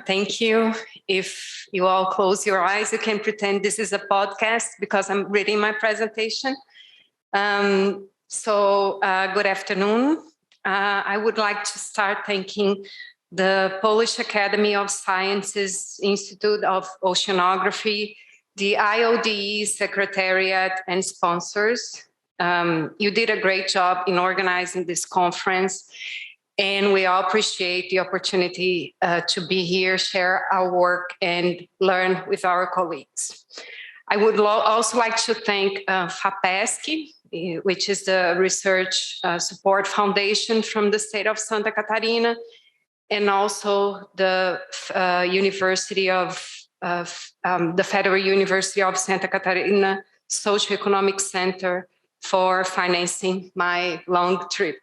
Thank you. If you all close your eyes, you can pretend this is a podcast because I'm reading my presentation. Good afternoon. I would like to start thanking the Polish Academy of Sciences Institute of Oceanography, the IODE Secretariat, and sponsors. You did a great job in organizing this conference, and we all appreciate the opportunity to be here, share our work, and learn with our colleagues. I would also like to thank FAPESC, which is the Research Support Foundation from the state of Santa Catarina, and also the the Federal University of Santa Catarina Socioeconomic Center for financing my long trip.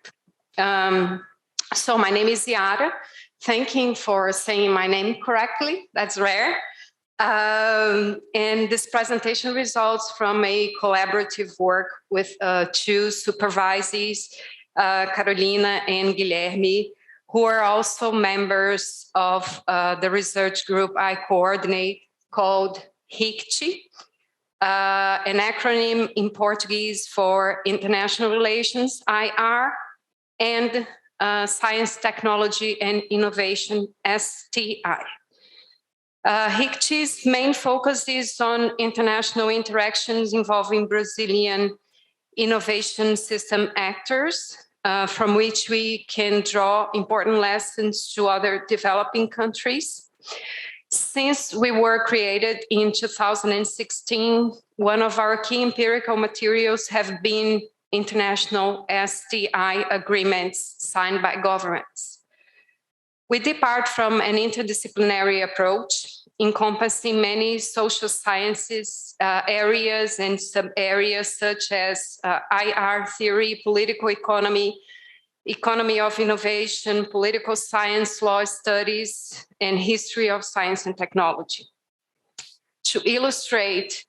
So my name is Iara. Thank you for saying my name correctly. That's rare. And this presentation results from a collaborative work with two supervisees, Carolina and Guilherme, who are also members of the research group I coordinate called HICT, an acronym in Portuguese for International Relations, IR, and Science, Technology, and Innovation, STI. HICT's main focus is on international interactions involving Brazilian innovation system actors, from which we can draw important lessons to other developing countries. Since we were created in 2016, one of our key empirical materials have been international STI agreements signed by governments. We depart from an interdisciplinary approach encompassing many social sciences areas and sub-areas such as IR theory, political economy, economy of innovation, political science, law studies, and history of science and technology. To illustrate,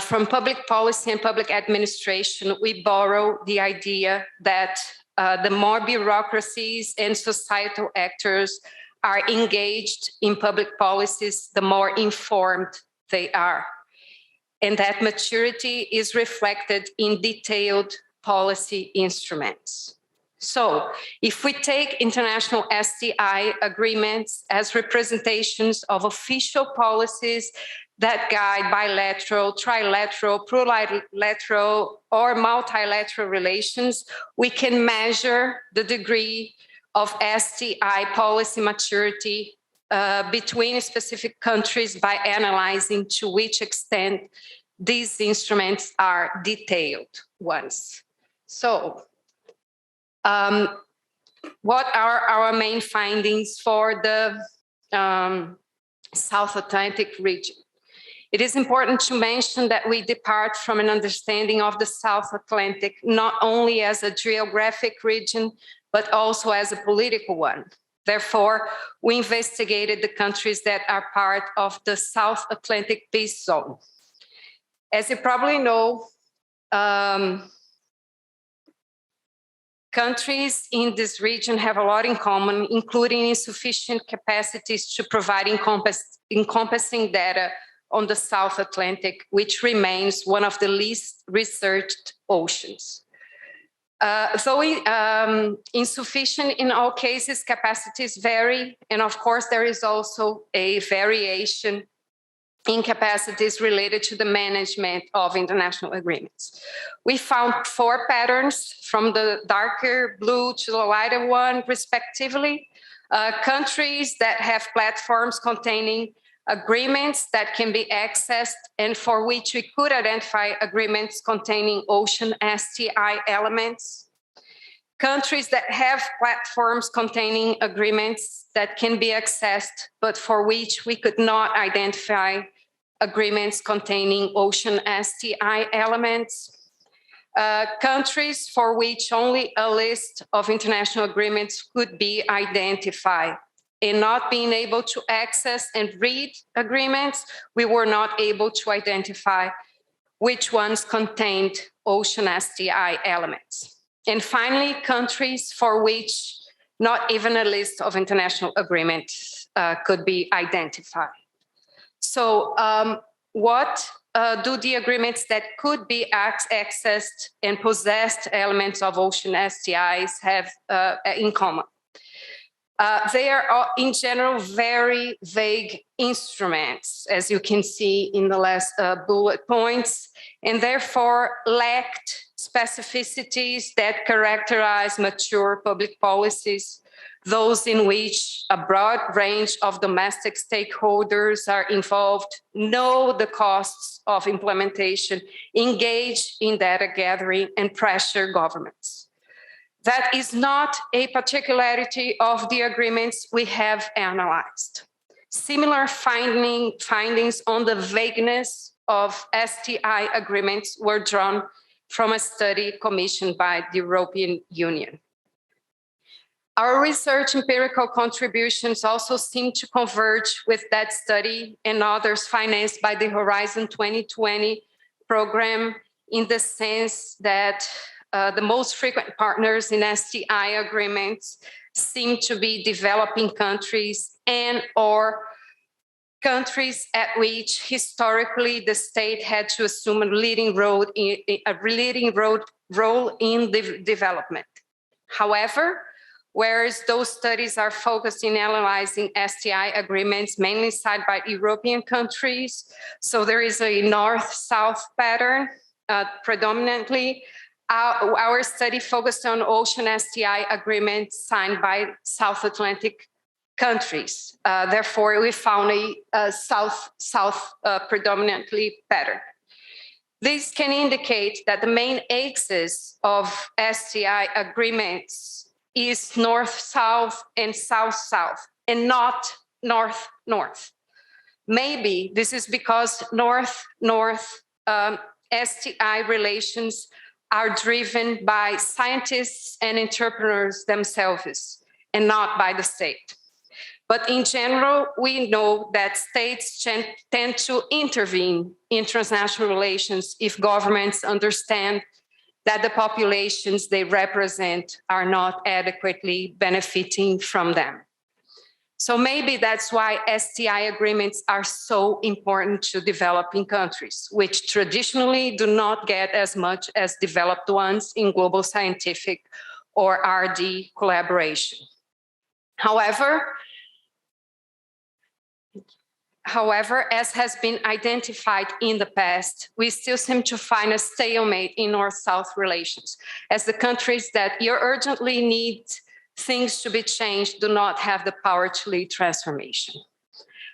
from public policy and public administration, we borrow the idea that the more bureaucracies and societal actors are engaged in public policies, the more informed they are. And that maturity is reflected in detailed policy instruments. So if we take international STI agreements as representations of official policies that guide bilateral, trilateral, plurilateral, or multilateral relations, we can measure the degree of STI policy maturity between specific countries by analyzing to which extent these instruments are detailed ones. So, what are our main findings for the South Atlantic region? It is important to mention that we depart from an understanding of the South Atlantic not only as a geographic region, but also as a political one. Therefore, we investigated the countries that are part of the South Atlantic Peace Zone. As you probably know, countries in this region have a lot in common, including insufficient capacities to provide encompassing data on the South Atlantic, which remains one of the least researched oceans. Though insufficient in all cases, capacities vary, and of course there is also a variation in capacities related to the management of international agreements. We found 4 patterns from the darker blue to the lighter one, respectively. Countries that have platforms containing agreements that can be accessed and for which we could identify agreements containing ocean STI elements. Countries that have platforms containing agreements that can be accessed, but for which we could not identify agreements containing ocean STI elements. Countries for which only a list of international agreements could be identified. In not being able to access and read agreements, we were not able to identify which ones contained ocean STI elements. And finally, countries for which not even a list of international agreements could be identified. So what do the agreements that could be accessed and possessed elements of ocean STIs have in common? They are, in general, very vague instruments, as you can see in the last bullet points, and therefore lacked specificities that characterize mature public policies, those in which a broad range of domestic stakeholders are involved, know the costs of implementation, engage in data gathering, and pressure governments. That is not a particularity of the agreements we have analyzed. Similar findings on the vagueness of STI agreements were drawn from a study commissioned by the European Union. Our research empirical contributions also seem to converge with that study and others financed by the Horizon 2020 program, in the sense that the most frequent partners in STI agreements seem to be developing countries and or countries at which historically the state had to assume a leading role in development. However, whereas those studies are focused in analyzing STI agreements mainly signed by European countries, so there is a north-south pattern predominantly. Our study focused on ocean STI agreements signed by South Atlantic countries. Therefore, we found a south-south predominantly pattern. This can indicate that the main axis of STI agreements is north-south and south-south, and not north-north. Maybe this is because north-north STI relations are driven by scientists and entrepreneurs themselves and not by the state. But in general, we know that states tend to intervene in transnational relations if governments understand that the populations they represent are not adequately benefiting from them. So maybe that's why STI agreements are so important to developing countries, which traditionally do not get as much as developed ones in global scientific or RD collaboration. However, as has been identified in the past, we still seem to find a stalemate in North-South relations, as the countries that urgently need things to be changed do not have the power to lead transformation.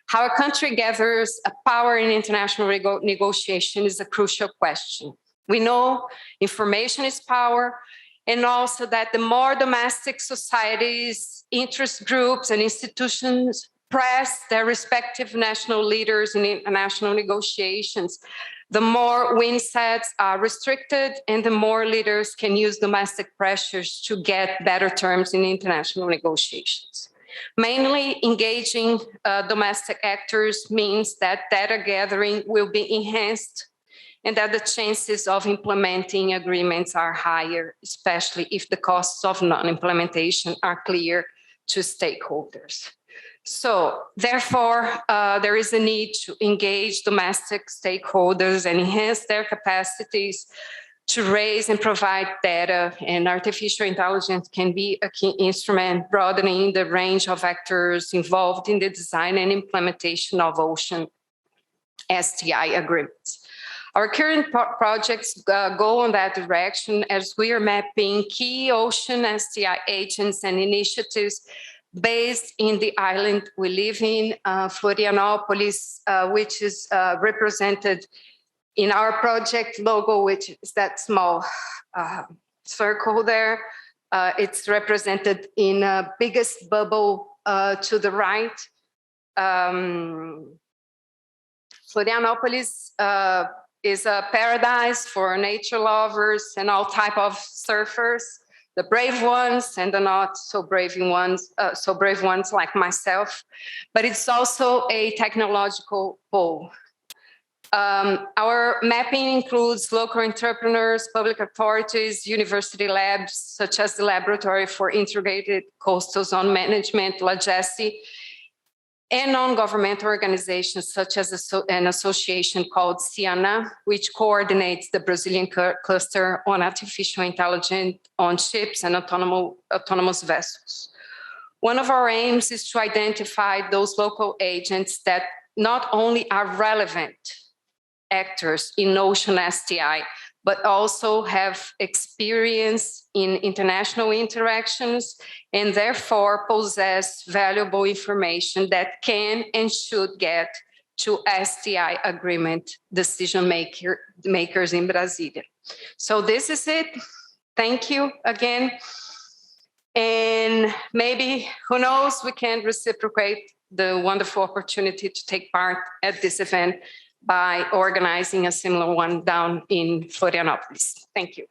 How a country gathers a power in international negotiation is a crucial question. We know information is power, and also that the more domestic societies, interest groups, and institutions press their respective national leaders in international negotiations, the more win sets are restricted and the more leaders can use domestic pressures to get better terms in international negotiations. Mainly engaging domestic actors means that data gathering will be enhanced and that the chances of implementing agreements are higher, especially if the costs of non-implementation are clear to stakeholders. So therefore, there is a need to engage domestic stakeholders and enhance their capacities to raise and provide data, and artificial intelligence can be a key instrument broadening the range of actors involved in the design and implementation of ocean STI agreements. Our current projects go in that direction as we are mapping key ocean STI agents and initiatives based in the island we live in, Florianopolis, which is represented in our project logo, which is that small circle there. It's represented in the biggest bubble to the right. Florianopolis is a paradise for nature lovers and all type of surfers, the brave ones and the not so brave ones like myself. But it's also a technological pole. Our mapping includes local entrepreneurs, public authorities, university labs, such as the Laboratory for Integrated Coastal Zone Management, LAGESI, and non-governmental organizations such as an association called STI, which coordinates the Brazilian cluster on artificial intelligence on ships and autonomous vessels. One of our aims is to identify those local agents that not only are relevant actors in ocean STI, but also have experience in international interactions and therefore possess valuable information that can and should get to STI agreement decision makers in Brasilia. So this is it. Thank you again. And maybe, who knows, we can reciprocate the wonderful opportunity to take part at this event by organizing a similar one down in Florianopolis. Thank you.